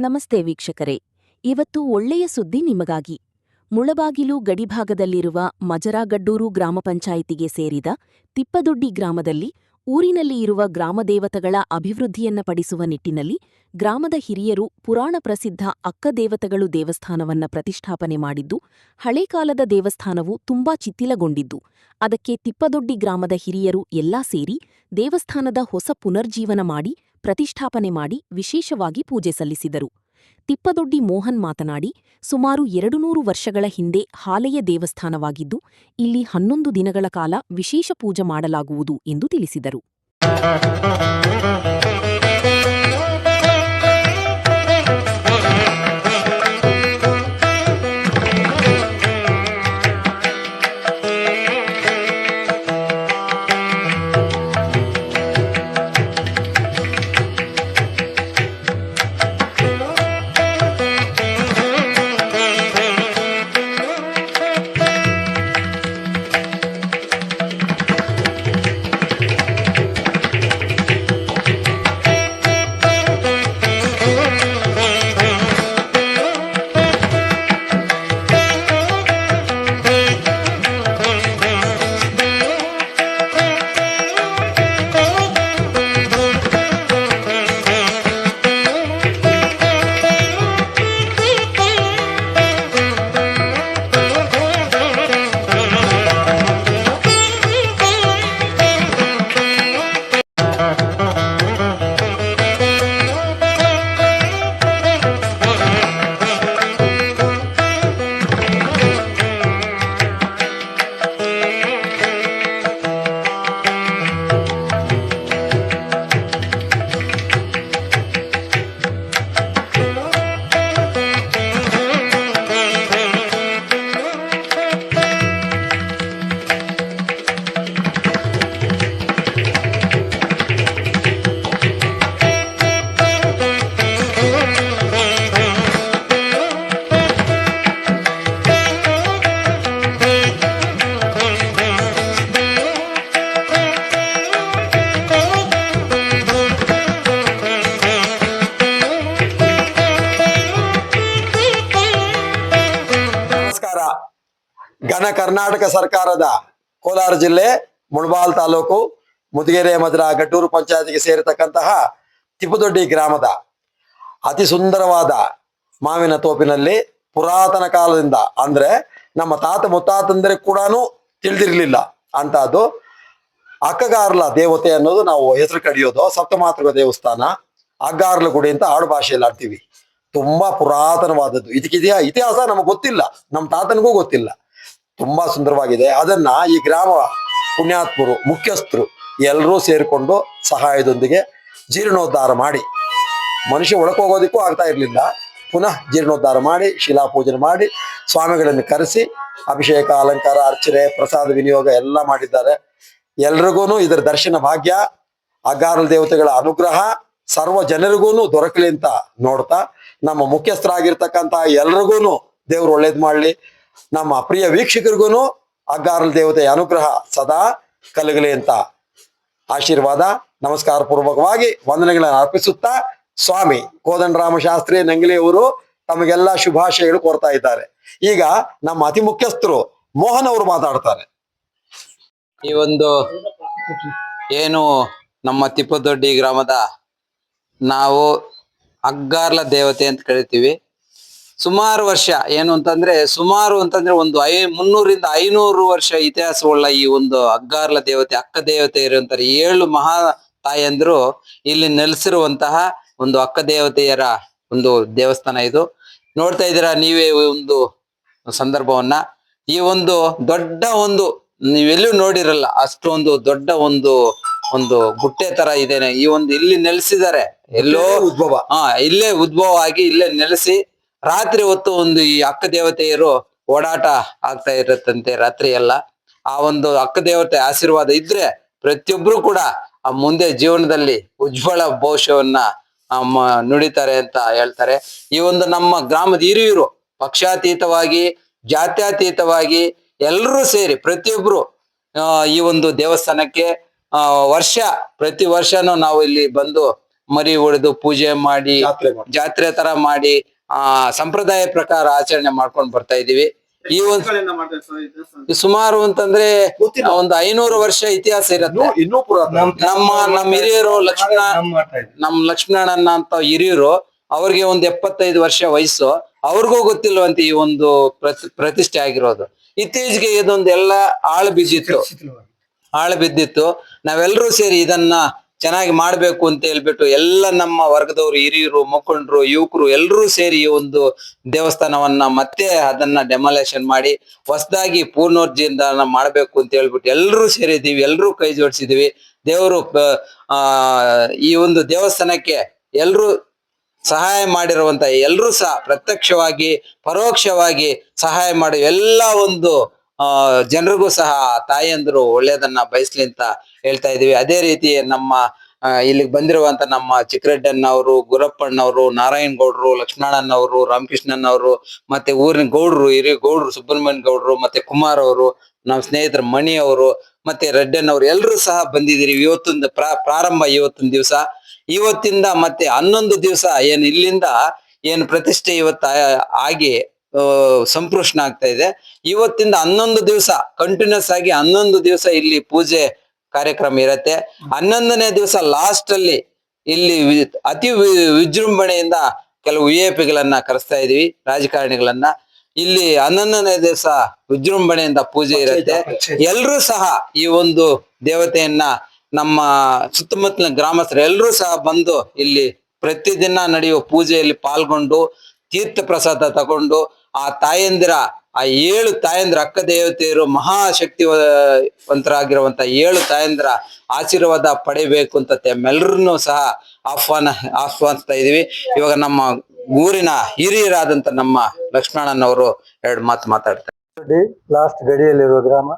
ನಮಸ್ತೆ ವೀಕ್ಷಕರೇ, ಇವತ್ತು ಒಳ್ಳೆಯ ಸುದ್ದಿ ನಿಮಗಾಗಿ. ಮುಳಬಾಗಿಲು ಗಡಿಭಾಗದಲ್ಲಿರುವ ಮಜರಾಗಡ್ಡೂರು ಗ್ರಾಮ ಪಂಚಾಯಿತಿಗೆ ಸೇರಿದ ತಿಪ್ಪದೊಡ್ಡಿ ಗ್ರಾಮದಲ್ಲಿ ಊರಿನಲ್ಲಿ ಇರುವ ಗ್ರಾಮದೇವತೆಗಳ ಅಭಿವೃದ್ಧಿಯನ್ನ ಪಡಿಸುವ ನಿಟ್ಟಿನಲ್ಲಿ ಗ್ರಾಮದ ಹಿರಿಯರು ಪುರಾಣ ಪ್ರಸಿದ್ಧ ಅಕ್ಕದೇವತೆಗಳು ದೇವಸ್ಥಾನವನ್ನ ಪ್ರತಿಷ್ಠಾಪನೆ ಮಾಡಿದ್ದು, ಹಳೇಕಾಲದ ದೇವಸ್ಥಾನವು ತುಂಬಾ ಚಿತ್ತಿಲಗೊಂಡಿದ್ದು, ಅದಕ್ಕೆ ತಿಪ್ಪದೊಡ್ಡಿ ಗ್ರಾಮದ ಹಿರಿಯರು ಎಲ್ಲಾ ಸೇರಿ ದೇವಸ್ಥಾನದ ಹೊಸ ಪುನರ್ಜೀವನ ಮಾಡಿ ಪ್ರತಿಷ್ಠಾಪನೆ ಮಾಡಿ ವಿಶೇಷವಾಗಿ ಪೂಜೆ ಸಲ್ಲಿಸಿದರು. ತಿಪ್ಪದೊಡ್ಡಿ ಮೋಹನ್ ಮಾತನಾಡಿ, ಸುಮಾರು 200 ವರ್ಷಗಳ ಹಿಂದೆ ಹಾಲೆಯ ದೇವಸ್ಥಾನವಾಗಿದ್ದು, ಇಲ್ಲಿ 11 ದಿನಗಳ ಕಾಲ ವಿಶೇಷ ಪೂಜೆ ಮಾಡಲಾಗುವುದು ಎಂದು ತಿಳಿಸಿದರು. ಘನ ಕರ್ನಾಟಕ ಸರ್ಕಾರದ ಕೋಲಾರ ಜಿಲ್ಲೆ ಮುಳಬಾಲ್ ತಾಲೂಕು ಮುದಿಗೆರೆ ಮದ್ರ ಗಡ್ಡೂರು ಪಂಚಾಯತಿಗೆ ಸೇರಿರ್ತಕ್ಕಂತಹ ತಿಪ್ಪದೊಡ್ಡಿ ಗ್ರಾಮದ ಅತಿ ಸುಂದರವಾದ ಮಾವಿನ ತೋಪಿನಲ್ಲಿ ಪುರಾತನ ಕಾಲದಿಂದ ಅಂದ್ರೆ ನಮ್ಮ ತಾತ ಮುತ್ತಾತಂದ್ರೆ ಕೂಡ ತಿಳಿದಿರ್ಲಿಲ್ಲ ಅಂತದ್ದು ಅಕ್ಕಗಾರ್ಲ ದೇವತೆ ಅನ್ನೋದು ನಾವು ಹೆಸರು ಕಡಿಯೋದು. ಸಪ್ತಮಾತೃಕ ದೇವಸ್ಥಾನ ಅಗ್ಗಾರ್ಲ ಗುಡಿ ಅಂತ ಆಡು ಭಾಷೆಯಲ್ಲಿ ಆಡ್ತೀವಿ. ತುಂಬಾ ಪುರಾತನವಾದದ್ದು. ಇದಕ್ಕಿದೆಯಾ ಇತಿಹಾಸ ನಮಗೆ ಗೊತ್ತಿಲ್ಲ, ನಮ್ಮ ತಾತನಿಗೂ ಗೊತ್ತಿಲ್ಲ. ತುಂಬಾ ಸುಂದರವಾಗಿದೆ. ಅದನ್ನ ಈ ಗ್ರಾಮ ಪುಣ್ಯಾತ್ಮರು ಮುಖ್ಯಸ್ಥರು ಎಲ್ಲರೂ ಸೇರಿಕೊಂಡು ಸಹಾಯದೊಂದಿಗೆ ಜೀರ್ಣೋದ್ಧಾರ ಮಾಡಿ, ಮನುಷ್ಯ ಒಳಕೋಗೋದಕ್ಕೂ ಆಗ್ತಾ ಇರ್ಲಿಲ್ಲ, ಪುನಃ ಜೀರ್ಣೋದ್ಧಾರ ಮಾಡಿ ಶಿಲಾಪೂಜನೆ ಮಾಡಿ ಸ್ವಾಮಿಗಳನ್ನು ಕರೆಸಿ ಅಭಿಷೇಕ ಅಲಂಕಾರ ಅರ್ಚನೆ ಪ್ರಸಾದ ವಿನಿಯೋಗ ಎಲ್ಲ ಮಾಡಿದ್ದಾರೆ. ಎಲ್ರಿಗೂ ಇದರ ದರ್ಶನ ಭಾಗ್ಯ, ಅಗ್ಗಾರಲ ದೇವತೆಗಳ ಅನುಗ್ರಹ ಸರ್ವ ಜನರಿಗೂ ದೊರಕಲಿ ಅಂತ ನೋಡ್ತಾ, ನಮ್ಮ ಮುಖ್ಯಸ್ಥರಾಗಿರ್ತಕ್ಕಂಥ ಎಲ್ರಿಗೂ ದೇವ್ರು ಒಳ್ಳೇದ್ ಮಾಡ್ಲಿ. ನಮ್ಮ ಪ್ರಿಯ ವೀಕ್ಷಕರಿಗೂ ಅಗ್ಗಾರಲ ದೇವತೆಯ ಅನುಗ್ರಹ ಸದಾ ಕಲಗಲಿ ಅಂತ ಆಶೀರ್ವಾದ ನಮಸ್ಕಾರ ಪೂರ್ವಕವಾಗಿ ವಂದನೆಗಳನ್ನು ಅರ್ಪಿಸುತ್ತಾ ಸ್ವಾಮಿ ಕೋದಂಡರಾಮ ಶಾಸ್ತ್ರಿ ನಂಗಲಿಯವರು ತಮಗೆಲ್ಲ ಶುಭಾಶಯಗಳು ಕೋರ್ತಾ ಇದ್ದಾರೆ. ಈಗ ನಮ್ಮ ಅತಿ ಮುಖ್ಯಸ್ಥರು ಮೋಹನ್ ಅವರು ಮಾತಾಡ್ತಾರೆ. ಈ ಒಂದು ಏನು ನಮ್ಮ ತಿಪ್ಪದೊಡ್ಡಿ ಗ್ರಾಮದ ನಾವು ಅಗ್ಗಾರ್ಲ ದೇವತೆ ಅಂತ ಕರಿತೀವಿ. ಸುಮಾರು ವರ್ಷ ಏನು ಅಂತಂದ್ರೆ ಒಂದು 300ರಿಂದ 500 ವರ್ಷ ಇತಿಹಾಸವುಳ್ಳ ಈ ಒಂದು ಅಗ್ಗಾರ್ಲ ದೇವತೆ ಅಕ್ಕ ದೇವತೆ ಇರುವಂತಹ 7 ಮಹಾ ತಾಯಂದ್ರು ಇಲ್ಲಿ ನೆಲೆಸಿರುವಂತಹ ಒಂದು ಅಕ್ಕ ದೇವತೆಯರ ಒಂದು ದೇವಸ್ಥಾನ ಇದು. ನೋಡ್ತಾ ಇದ್ದೀರಾ ನೀವೇ ಒಂದು ಸಂದರ್ಭವನ್ನ. ಈ ಒಂದು ದೊಡ್ಡ ಒಂದು ನೀವೆಲ್ಲೂ ನೋಡಿರಲ್ಲ ಅಷ್ಟೊಂದು ದೊಡ್ಡ ಒಂದು ಗುಟ್ಟೆ ತರ ಇದೇನೆ. ಈ ಒಂದು ಇಲ್ಲಿ ನೆಲೆಸಿದ್ದಾರೆ, ಎಲ್ಲೋ ಉದ್ಭವ ಇಲ್ಲೇ ಉದ್ಭವ ಆಗಿ ಇಲ್ಲೇ ನೆಲೆಸಿ ರಾತ್ರಿ ಹೊತ್ತು ಒಂದು ಈ ಅಕ್ಕ ದೇವತೆಯರು ಓಡಾಟ ಆಗ್ತಾ ಇರತ್ತಂತೆ ರಾತ್ರಿ ಎಲ್ಲ. ಆ ಒಂದು ಅಕ್ಕ ದೇವತೆ ಆಶೀರ್ವಾದ ಇದ್ರೆ ಪ್ರತಿಯೊಬ್ರು ಕೂಡ ಆ ಮುಂದೆ ಜೀವನದಲ್ಲಿ ಉಜ್ವಲ ಭವಿಷ್ಯವನ್ನ ನುಡಿತಾರೆ ಅಂತ ಹೇಳ್ತಾರೆ. ಈ ಒಂದು ನಮ್ಮ ಗ್ರಾಮದ ಹಿರಿಯರು ಪಕ್ಷಾತೀತವಾಗಿ ಜಾತ್ಯತೀತವಾಗಿ ಎಲ್ಲರೂ ಸೇರಿ ಪ್ರತಿಯೊಬ್ರು ಈ ಒಂದು ದೇವಸ್ಥಾನಕ್ಕೆ ಪ್ರತಿ ವರ್ಷನೂ ನಾವು ಇಲ್ಲಿ ಬಂದು ಮರಿ ಹೊಡೆದು ಪೂಜೆ ಮಾಡಿ ಜಾತ್ರೆ ತರ ಮಾಡಿ ಸಂಪ್ರದಾಯ ಪ್ರಕಾರ ಆಚರಣೆ ಮಾಡ್ಕೊಂಡು ಬರ್ತಾ ಇದೀವಿ. ಈ ಒಂದು ಸುಮಾರು ಅಂತಂದ್ರೆ ಒಂದು 500 ವರ್ಷ ಇತಿಹಾಸ ಇರುತ್ತೆ. ಇನ್ನೂ ಪುರಾತನ. ನಮ್ಮ ಹಿರಿಯರು ಲಕ್ಷ್ಮಣಣ್ಣ ಅಂತ ಹಿರಿಯರು, ಅವ್ರಿಗೆ ಒಂದು 75 ವರ್ಷ ವಯಸ್ಸು, ಅವ್ರಿಗೂ ಗೊತ್ತಿಲ್ವಂತ ಈ ಒಂದು ಪ್ರತಿಷ್ಠೆ ಆಗಿರೋದು. ಇತ್ತೀಚೆಗೆ ಇದೊಂದು ಎಲ್ಲ ಆಳು ಬಿದ್ದಿತ್ತು. ನಾವೆಲ್ಲರೂ ಸೇರಿ ಇದನ್ನ ಚೆನ್ನಾಗಿ ಮಾಡ್ಬೇಕು ಅಂತ ಹೇಳ್ಬಿಟ್ಟು ಎಲ್ಲ ನಮ್ಮ ವರ್ಗದವರು, ಹಿರಿಯರು, ಮುಖಂಡರು, ಯುವಕರು ಎಲ್ಲರೂ ಸೇರಿ ಈ ಒಂದು ದೇವಸ್ಥಾನವನ್ನ ಮತ್ತೆ ಅದನ್ನ ಡೆಮಾಲೇಷನ್ ಮಾಡಿ ಹೊಸದಾಗಿ ಪೂರ್ಣೋರ್ಜೀನ ಮಾಡ್ಬೇಕು ಅಂತ ಹೇಳ್ಬಿಟ್ಟು ಎಲ್ಲರೂ ಸೇರಿದ್ದೀವಿ, ಎಲ್ಲರೂ ಕೈ ಜೋಡಿಸಿದೀವಿ. ದೇವರು ಈ ಒಂದು ದೇವಸ್ಥಾನಕ್ಕೆ ಎಲ್ರು ಸಹಾಯ ಮಾಡಿರುವಂತ ಎಲ್ರೂ ಸಹ ಪ್ರತ್ಯಕ್ಷವಾಗಿ ಪರೋಕ್ಷವಾಗಿ ಸಹಾಯ ಮಾಡಿ ಎಲ್ಲ ಒಂದು ಜನರಿಗೂ ಸಹ ತಾಯಿಯಂದ್ರು ಒಳ್ಳೇದನ್ನ ಬಯಸ್ಲಿ ಅಂತ ಹೇಳ್ತಾ ಇದೀವಿ. ಅದೇ ರೀತಿ ನಮ್ಮ ಇಲ್ಲಿಗೆ ಬಂದಿರುವಂತ ನಮ್ಮ ಚಿಕ್ಕರೆಡ್ಡಣ್ಣವರು, ಗುರಪ್ಪಣ್ಣವರು, ನಾರಾಯಣ್ ಗೌಡ್ರು, ಲಕ್ಷ್ಮಣಣ್ಣವರು, ರಾಮಕೃಷ್ಣಣ್ಣವರು, ಮತ್ತೆ ಊರಿನ ಗೌಡ್ರು, ಹಿರಿಯ ಗೌಡ್ರು, ಸುಬ್ರಹ್ಮಣ್ಯ ಗೌಡ್ರು, ಮತ್ತೆ ಕುಮಾರ್ ಅವರು, ನಮ್ಮ ಸ್ನೇಹಿತರ ಮಣಿ ಅವರು, ಮತ್ತೆ ರೆಡ್ಡಣ್ಣವ್ರು ಎಲ್ಲರೂ ಸಹ ಬಂದಿದ್ದೀರಿ. ಇವತ್ತೊಂದು ಪ್ರಾರಂಭ ಇವತ್ತಿನ ದಿವಸ. ಇವತ್ತಿಂದ ಮತ್ತೆ 11 ದಿವಸ ಏನು ಇಲ್ಲಿಂದ ಏನು ಪ್ರತಿಷ್ಠೆ ಇವತ್ತ ಆಗಿ ಸಂಪೃಷ್ಣ ಆಗ್ತಾ ಇದೆ. ಇವತ್ತಿಂದ 11 ದಿವಸ ಕಂಟಿನ್ಯೂಸ್ ಆಗಿ 11 ದಿವಸ ಇಲ್ಲಿ ಪೂಜೆ ಕಾರ್ಯಕ್ರಮ ಇರತ್ತೆ. 11ನೇ ದಿವಸ ಲಾಸ್ಟ್ ಅಲ್ಲಿ ಇಲ್ಲಿ ಅತಿ ವಿಜೃಂಭಣೆಯಿಂದ ಕೆಲವು VIP ಗಳನ್ನ ಕರೆಸ್ತಾ ಇದೀವಿ, ರಾಜಕಾರಣಿಗಳನ್ನ. ಇಲ್ಲಿ 11ನೇ ದಿವಸ ವಿಜೃಂಭಣೆಯಿಂದ ಪೂಜೆ ಇರುತ್ತೆ. ಎಲ್ರೂ ಸಹ ಈ ಒಂದು ದೇವತೆಯನ್ನ ನಮ್ಮ ಸುತ್ತಮುತ್ತಲಿನ ಗ್ರಾಮಸ್ಥರು ಎಲ್ಲರೂ ಸಹ ಬಂದು ಇಲ್ಲಿ ಪ್ರತಿದಿನ ನಡೆಯುವ ಪೂಜೆಯಲ್ಲಿ ಪಾಲ್ಗೊಂಡು ತೀರ್ಥ ಪ್ರಸಾದ ತಗೊಂಡು ಆ ತಾಯಂದಿರ ಆ 7 ತಾಯಂದ್ರ ಅಕ್ಕ ದೇವತೆಯರು ಮಹಾಶಕ್ತಿವಂತರಾಗಿರುವಂತ 7 ತಾಯಂದ್ರ ಆಶೀರ್ವಾದ ಪಡಿಬೇಕು ಅಂತ ತಮ್ಮೆಲ್ಲರನ್ನು ಸಹ ಆಹ್ವಾನಿಸ್ತಾ ಇದೀವಿ. ಇವಾಗ ನಮ್ಮ ಊರಿನ ಹಿರಿಯರಾದಂತ ನಮ್ಮ ಲಕ್ಷ್ಮಣಣ್ಣವರು 2 ಮಾತು ಮಾತಾಡ್ತಾರೆ. ಲಾಸ್ಟ್ ಗಡಿಯಲ್ಲಿರುವ ಗ್ರಾಮ.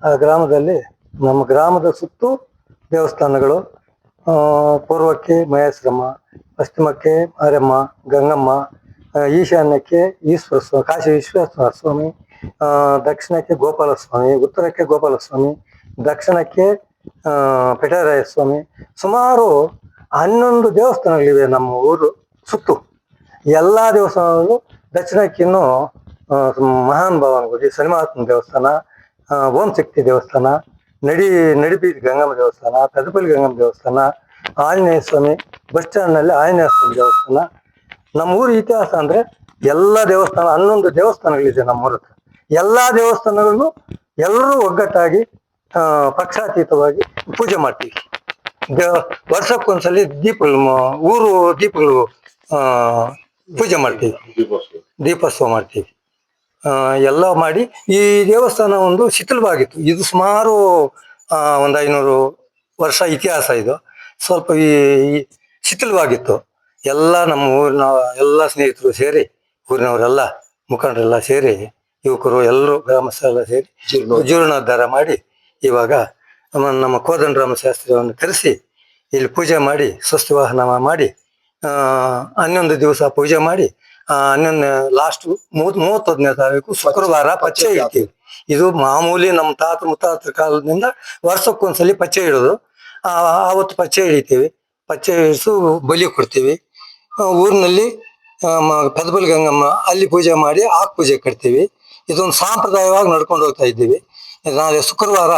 ಆ ಗ್ರಾಮದಲ್ಲಿ ನಮ್ಮ ಗ್ರಾಮದ ಸುತ್ತು ದೇವಸ್ಥಾನಗಳು. ಪೂರ್ವಕ್ಕೆ ಮಹೇಶ್ವರಮ್ಮ, ಪಶ್ಚಿಮಕ್ಕೆ ಮಾರಮ್ಮ, ಗಂಗಮ್ಮ, ಈಶಾನ್ಯಕ್ಕೆ ಈಶ್ವರ ಸ್ವಾಮಿ, ಕಾಶಿ ವಿಶ್ವೇಶ್ವರ ಸ್ವಾಮಿ, ದಕ್ಷಿಣಕ್ಕೆ ಗೋಪಾಲ ಸ್ವಾಮಿ, ಉತ್ತರಕ್ಕೆ ಗೋಪಾಲ ಸ್ವಾಮಿ, ದಕ್ಷಿಣಕ್ಕೆ ಪೆಟರಾಯ ಸ್ವಾಮಿ. ಸುಮಾರು 11 ದೇವಸ್ಥಾನಗಳಿವೆ ನಮ್ಮ ಊರು ಸುತ್ತು. ಎಲ್ಲ ದೇವಸ್ಥಾನಗಳು ದಕ್ಷಿಣಕ್ಕಿನ್ನು ಮಹಾನ್ ಭಾವನ ಗುಡಿ, ಶನಿಮಹಾತ್ಮ ದೇವಸ್ಥಾನ, ಓಂ ಶಕ್ತಿ ದೇವಸ್ಥಾನ, ನಡಿಬೀದಿ ಗಂಗಮ್ಮ ದೇವಸ್ಥಾನ, ಪೆದಪಲ್ಲಿ ಗಂಗಮ್ಮ ದೇವಸ್ಥಾನ, ಆಂಜನೇಯ ಸ್ವಾಮಿ, ಬಸ್ ಸ್ಟ್ಯಾಂಡ್ ನಲ್ಲಿ ಆಂಜನೇಯ ಸ್ವಾಮಿ ದೇವಸ್ಥಾನ. ನಮ್ಮ ಊರು ಇತಿಹಾಸ ಅಂದ್ರೆ ಎಲ್ಲ ದೇವಸ್ಥಾನ 11 ದೇವಸ್ಥಾನಗಳಿದೆ ನಮ್ಮೂರ ಹತ್ರ. ಎಲ್ಲಾ ದೇವಸ್ಥಾನಗಳನ್ನು ಎಲ್ಲರೂ ಒಗ್ಗಟ್ಟಾಗಿ ಪಕ್ಷಾತೀತವಾಗಿ ಪೂಜೆ ಮಾಡ್ತೀವಿ. ವರ್ಷಕ್ಕೊಂದ್ಸಲಿ ಊರು ದೀಪಗಳು ಪೂಜೆ ಮಾಡ್ತೀವಿ, ದೀಪೋತ್ಸವ ಮಾಡ್ತೀವಿ. ಎಲ್ಲ ಮಾಡಿ ಈ ದೇವಸ್ಥಾನ ಒಂದು ಶಿಥಿಲವಾಗಿತ್ತು. ಇದು ಸುಮಾರು ಒಂದು 500 ವರ್ಷ ಇತಿಹಾಸ. ಇದು ಸ್ವಲ್ಪ ಈ ಶಿಥಿಲವಾಗಿತ್ತು. ಎಲ್ಲ ನಮ್ಮ ಊರಿನ ಎಲ್ಲ ಸ್ನೇಹಿತರು ಸೇರಿ, ಊರಿನವರೆಲ್ಲ ಮುಖಂಡರೆಲ್ಲ ಸೇರಿ, ಯುವಕರು ಎಲ್ಲರೂ ಗ್ರಾಮಸ್ಥರೆಲ್ಲ ಸೇರಿ ಜೀರ್ಣೋದ್ಧಾರ ಮಾಡಿ ಇವಾಗ ನಮ್ಮ ಕೋದಂಡರಾಮ ಶಾಸ್ತ್ರಿಯನ್ನು ಕರೆಸಿ ಇಲ್ಲಿ ಪೂಜೆ ಮಾಡಿ ಸ್ವಸ್ತಿ ವಾಹನ ಮಾಡಿ 11 ದಿವಸ ಪೂಜೆ ಮಾಡಿ 11 ಲಾಸ್ಟ್ 31ನೇ ತಾರೀಕು ಶುಕ್ರವಾರ ಪಚ್ಚೆ ಇಡ್ತೀವಿ. ಇದು ಮಾಮೂಲಿ ನಮ್ಮ ತಾತ ಮುತ್ತಾತರ ಕಾಲದಿಂದ ವರ್ಷಕ್ಕೊಂದ್ಸಲಿ ಪಚ್ಚೆ ಇಡೋದು. ಆವತ್ತು ಪಚ್ಚೆ ಹಿಡಿತೀವಿ. ಪಚ್ಚೆ ಇಡಿಸು ಬಲಿ ಕೊಡ್ತೀವಿ. ಊರಿನಲ್ಲಿ ಪೆದಪಲ್ಲಿ ಗಂಗಮ್ಮ ಅಲ್ಲಿ ಪೂಜೆ ಮಾಡಿ ಪೂಜೆ ಕಟ್ತೀವಿ. ಇದೊಂದು ಸಾಂಪ್ರದಾಯವಾಗಿ ನಡ್ಕೊಂಡು ಹೋಗ್ತಾ ಇದ್ದೀವಿ. ನಾಳೆ ಶುಕ್ರವಾರ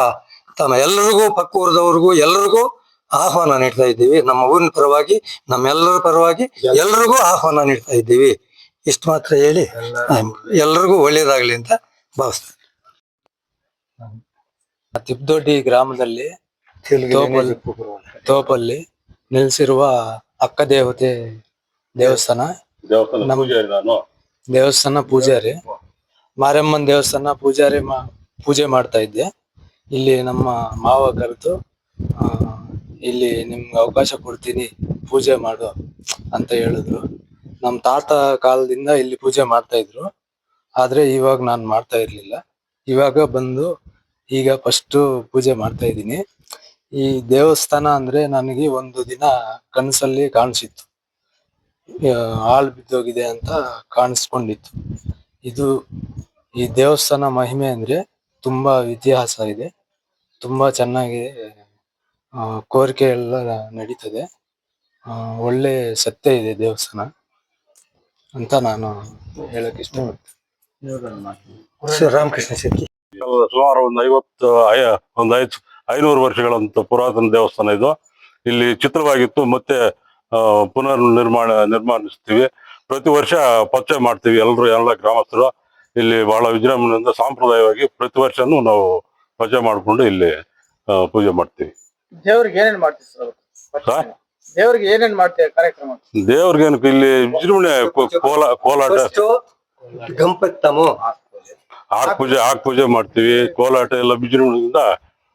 ಎಲ್ಲರಿಗೂ, ಪಕ್ಕ ಊರದವ್ರಿಗೂ ಎಲ್ಲರಿಗೂ ಆಹ್ವಾನ ನೀಡ್ತಾ ಇದ್ದೀವಿ. ನಮ್ಮ ಊರಿನ ಪರವಾಗಿ, ನಮ್ಮೆಲ್ಲರ ಪರವಾಗಿ ಎಲ್ರಿಗೂ ಆಹ್ವಾನ ನೀಡ್ತಾ ಇದ್ದೀವಿ. ಇಷ್ಟು ಮಾತ್ರ ಹೇಳಿ ಎಲ್ರಿಗೂ ಒಳ್ಳೇದಾಗ್ಲಿ ಅಂತ ಭಾವಿಸ್ತೀನಿ. ತಿಪ್ಪದೊಡ್ಡಿ ಗ್ರಾಮದಲ್ಲಿ ತೋಪಲ್ಲಿ ನೆಲೆಸಿರುವ ಅಕ್ಕ ದೇವತೆ ದೇವಸ್ಥಾನ. ದೇವಸ್ಥಾನ ಪೂಜಾರಿ, ಮಾರಮ್ಮನ ದೇವಸ್ಥಾನ ಪೂಜೆ ಮಾಡ್ತಾ ಇದ್ದೆ. ಇಲ್ಲಿ ನಮ್ಮ ಮಾವ ಕರೆದು ಇಲ್ಲಿ ನಿಮ್ಗೆ ಅವಕಾಶ ಕೊಡ್ತೀನಿ, ಪೂಜೆ ಮಾಡು ಅಂತ ಹೇಳಿದ್ರು. ನಮ್ಮ ತಾತ ಕಾಲದಿಂದ ಇಲ್ಲಿ ಪೂಜೆ ಮಾಡ್ತಾ ಇದ್ರು. ಆದ್ರೆ ಇವಾಗ ನಾನು ಮಾಡ್ತಾ ಇರ್ಲಿಲ್ಲ. ಇವಾಗ ಬಂದು ಈಗ ಫಸ್ಟ್ ಪೂಜೆ ಮಾಡ್ತಾ ಇದ್ದೀನಿ. ಈ ದೇವಸ್ಥಾನ ಅಂದ್ರೆ ನನಗೆ ಒಂದು ದಿನ ಕನಸಲ್ಲಿ ಕಾಣಿಸಿತ್ತು, ಹಾಳು ಬಿದ್ದೋಗಿದೆ ಅಂತ ಕಾಣಿಸ್ಕೊಂಡಿತ್ತು. ಈ ದೇವಸ್ಥಾನ ಮಹಿಮೆ ಅಂದ್ರೆ ತುಂಬಾ ಇತಿಹಾಸ ಇದೆ, ತುಂಬಾ ಚೆನ್ನಾಗಿ ಕೋರಿಕೆ ಎಲ್ಲ ನಡೀತದೆ. ಒಳ್ಳೆ ಸತ್ಯ ಇದೆ ದೇವಸ್ಥಾನ ಅಂತ ನಾನು ಹೇಳಕ್ ಇಷ್ಟಪಡ್ತೀನಿ. ರಾಮಕೃಷ್ಣ ಶೆಟ್ಟಿ. ಸುಮಾರು ಒಂದು 500 ವರ್ಷಗಳಂತ ಪುರಾತನ ದೇವಸ್ಥಾನ ಇದು. ಇಲ್ಲಿ ಚಿತ್ರವಾಗಿತ್ತು, ಮತ್ತೆ ನಿರ್ಮಾಣಿಸ್ತೀವಿ. ಪ್ರತಿ ವರ್ಷ ಪರಿಚಯ ಮಾಡ್ತೀವಿ ಎಲ್ಲ ಗ್ರಾಮಸ್ಥರು. ಇಲ್ಲಿ ಬಹಳ ವಿಜೃಂಭಣೆಯಿಂದ ಸಾಂಪ್ರದಾಯವಾಗಿ ಪ್ರತಿ ವರ್ಷನೂ ನಾವು ಪರಿಚಯ ಮಾಡಿಕೊಂಡು ಇಲ್ಲಿ ಪೂಜೆ ಮಾಡ್ತೀವಿ. ದೇವ್ರಿಗೆ ಏನೇನ್ ಮಾಡ್ತೀವಿ ಸರ್? ದೇವ್ರಿಗೆ ಏನೇನ್ ಮಾಡ್ತೀವಿ ಕಾರ್ಯಕ್ರಮ? ದೇವ್ರಿಗೆ ಇಲ್ಲಿ ವಿಜೃಂಭಣೆ ಕೋಲಾಟ, ಗಣಪತಮು ಆಕ್ ಪೂಜೆ ಮಾಡ್ತೀವಿ. ಕೋಲಾಟ ಎಲ್ಲ ವಿಜೃಂಭಣೆಯಿಂದ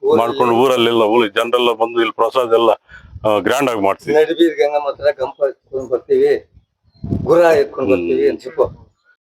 ಮಾಡ್ಕೊಂಡು ಊರಲ್ಲೆಲ್ಲ ಜನರೆಲ್ಲ ಬಂದು ಇಲ್ಲಿ ಪ್ರಸಾದ ಎಲ್ಲ ಗ್ರ್ಯಾಂಡ್ ಆಗಿ ಮಾಡ್ತೀವಿ. ನಡುಬೀರ್ ಗಂಗಮ್ಮ ಹತ್ರ ಗಂಪ ಎತ್ಕೊಂಡ್ ಬರ್ತೀವಿ, ಗುರ ಎತ್ಕೊಂಡ್ ಬರ್ತೀವಿ ಅನ್ಸಿಕೋ.